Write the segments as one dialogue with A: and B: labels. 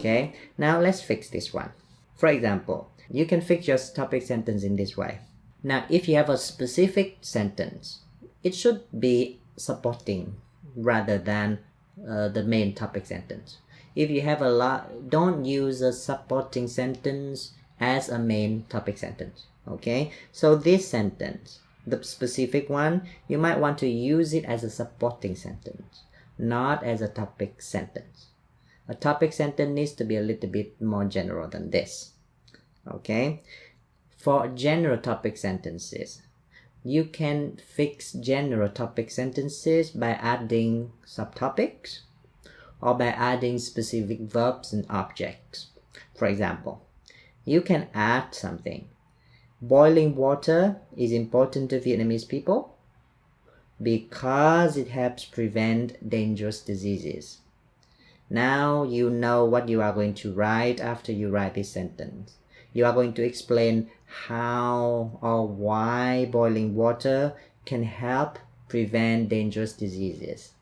A: Okay, now let's fix this one. For example, you can fix your topic sentence in this way. Now, if you have a specific sentence, it should be supporting rather than the main topic sentence. If you have a lot, don't use a supporting sentence as a main topic sentence. Okay, so this sentence, the specific one, you might want to use it as a supporting sentence, not as a topic sentence. A topic sentence needs to be a little bit more general than this. Okay, for general topic sentences, you can fix general topic sentences by adding subtopics or by adding specific verbs and objects. For example, you can add something. Boiling water is important to Vietnamese people because it helps prevent dangerous diseases. Now you know what you are going to write after you write this sentence. You are going to explain how or why boiling water can help prevent dangerous diseases.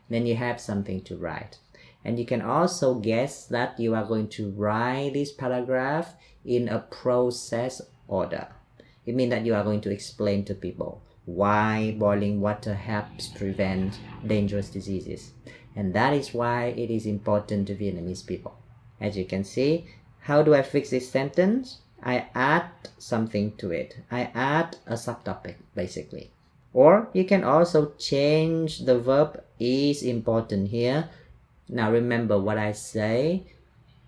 A: Then you have something to write. And you can also guess that you are going to write this paragraph in a process order. It means that you are going to explain to people why boiling water helps prevent dangerous diseases. And that is why it is important to Vietnamese people. As you can see, how do I fix this sentence? I add something to it. I add a subtopic, basically. Or you can also change the verb is important here. Now remember what I say.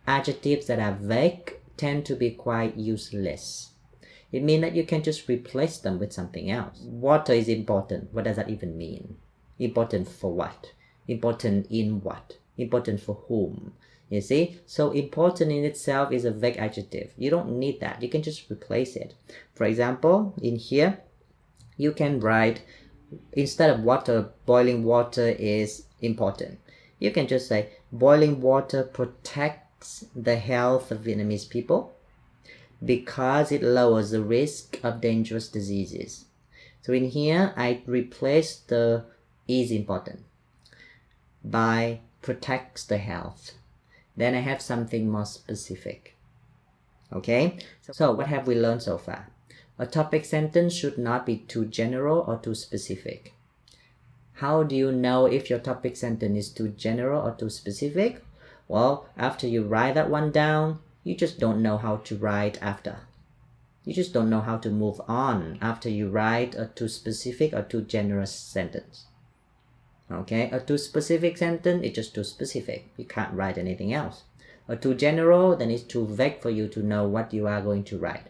A: Adjectives that are vague tend to be quite useless. It means that you can just replace them with something else. Water is important. What does that even mean? Important for what? Important in what? Important for whom? You see? So important in itself is a vague adjective. You don't need that. You can just replace it. For example, in here, you can write, instead of water, boiling water is important. You can just say, boiling water protects the health of Vietnamese people because it lowers the risk of dangerous diseases. So in here, I replace the is important by protects the health. Then I have something more specific. Okay? So what have we learned so far? A topic sentence should not be too general or too specific. How do you know if your topic sentence is too general or too specific? Well, after you write that one down, you just don't know how to write after. You just don't know how to move on after you write a too specific or too generous sentence. Okay, a too specific sentence is just too specific. You can't write anything else. A too general, then it's too vague for you to know what you are going to write.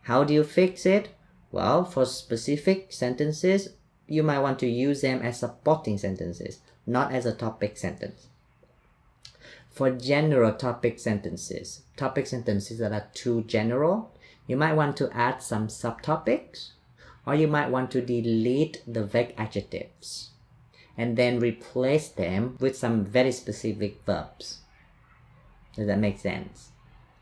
A: How do you fix it? Well, for specific sentences, you might want to use them as supporting sentences, not as a topic sentence. For general topic sentences that are too general, you might want to add some subtopics, or you might want to delete the vague adjectives and then replace them with some very specific verbs. Does that make sense?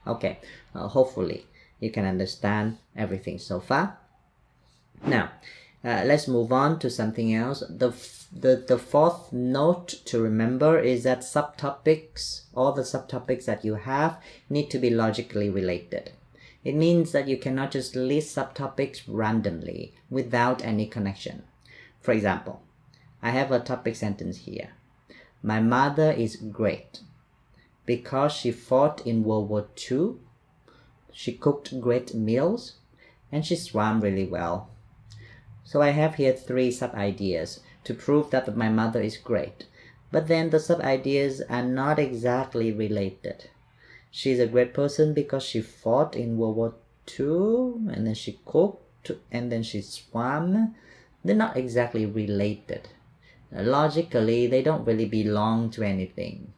A: Okay, hopefully you can understand everything so far. Now, let's move on to something else. The fourth note to remember is that subtopics, all the subtopics that you have, need to be logically related. It means that you cannot just list subtopics randomly without any connection. For example, I have a topic sentence here. My mother is great because she fought in World War II, she cooked great meals, and she swam really well. So I have here 3 sub-ideas to prove that my mother is great. But then the sub-ideas are not exactly related. She's a great person because she fought in World War II, and then she cooked, and then she swam. They're not exactly related. Logically, they don't really belong to anything.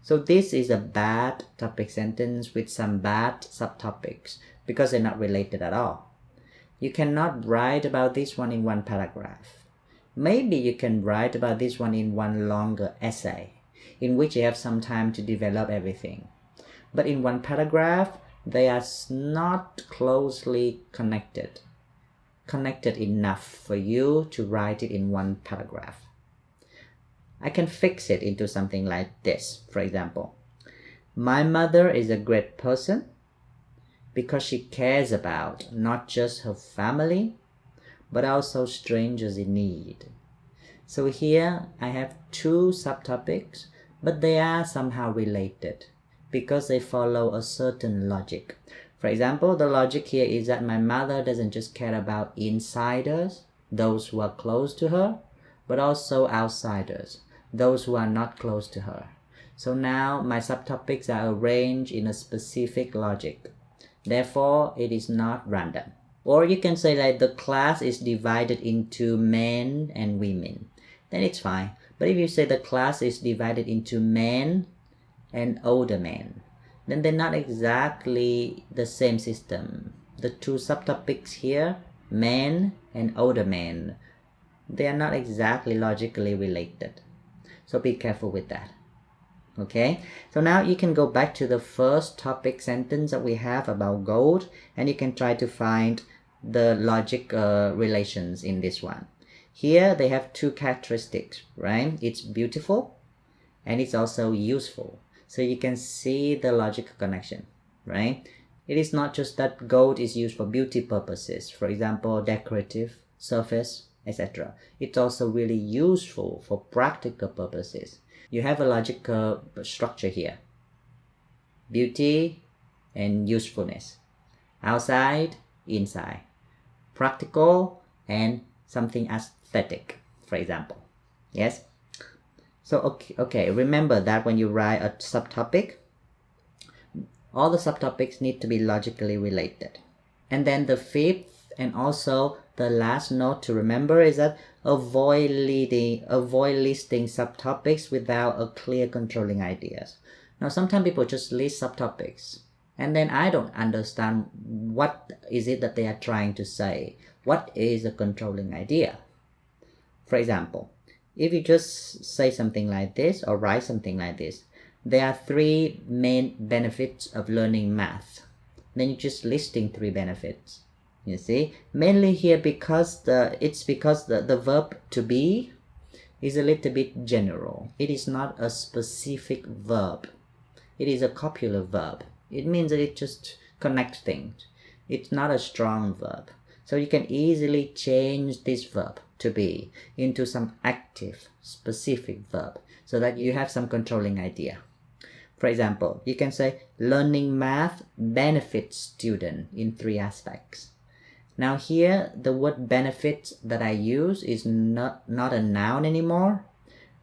A: So this is a bad topic sentence with some bad subtopics because they're not related at all. You cannot write about this one in one paragraph. Maybe you can write about this one in one longer essay, in which you have some time to develop everything. But in one paragraph, they are not closely connected enough for you to write it in one paragraph. I can fix it into something like this. For example, My mother is a great person because she cares about not just her family, but also strangers in need. So here I have two subtopics, but they are somehow related because they follow a certain logic. For example, the logic here is that my mother doesn't just care about insiders, those who are close to her, but also outsiders, those who are not close to her. So now my subtopics are arranged in a specific logic. Therefore, it is not random. Or you can say that the class is divided into men and women. Then it's fine. But if you say the class is divided into men and older men, then they're not exactly the same system. The two subtopics here, men and older men, they are not exactly logically related. So be careful with that. Okay, so now you can go back to the first topic sentence that we have about gold, and you can try to find the logic relations in this one. Here they have two characteristics, right? It's beautiful and it's also useful. So you can see the logical connection, right? It is not just that gold is used for beauty purposes, for example, decorative, surface, etc. It's also really useful for practical purposes. You have a logical structure here. Beauty and usefulness. Outside, inside. Practical and something aesthetic, for example. Yes? So, okay, remember that when you write a subtopic, all the subtopics need to be logically related. And then the fifth and also the last note to remember is that avoid listing subtopics without a clear controlling ideas. Now, sometimes people just list subtopics, and then I don't understand what is it that they are trying to say. What is a controlling idea? For example, if you just say something like this or write something like this, there are 3 main benefits of learning math. Then you're just listing 3 benefits. You see, mainly here because the verb to be is a little bit general. It is not a specific verb. It is a copular verb. It means that it just connects things. It's not a strong verb. So you can easily change this verb to be into some active, specific verb so that you have some controlling idea. For example, you can say learning math benefits student in 3 aspects. Now here, the word benefits that I use is not a noun anymore,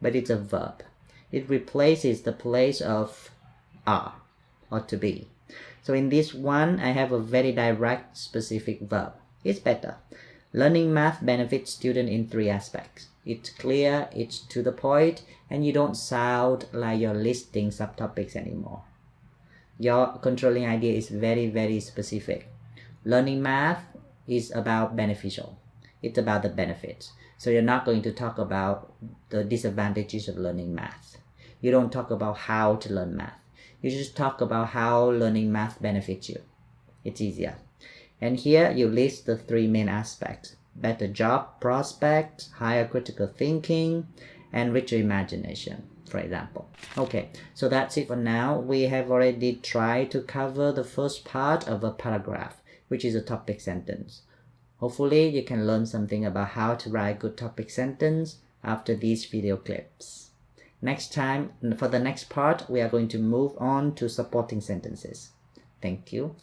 A: but it's a verb. It replaces the place of are or to be. So in this one, I have a very direct, specific verb. It's better. Learning math benefits student in 3 aspects. It's clear, it's to the point, and you don't sound like you're listing subtopics anymore. Your controlling idea is very, very specific. Learning math is about beneficial. It's about the benefits. So you're not going to talk about the disadvantages of learning math. You don't talk about how to learn math. You just talk about how learning math benefits you. It's easier. And here you list the 3 main aspects: better job prospects, higher critical thinking, and richer imagination, for example. Okay, so that's it for now. We have already tried to cover the first part of a paragraph, which is a topic sentence. Hopefully you can learn something about how to write good topic sentence after these video clips. Next time, for the next part, we are going to move on to supporting sentences. Thank you.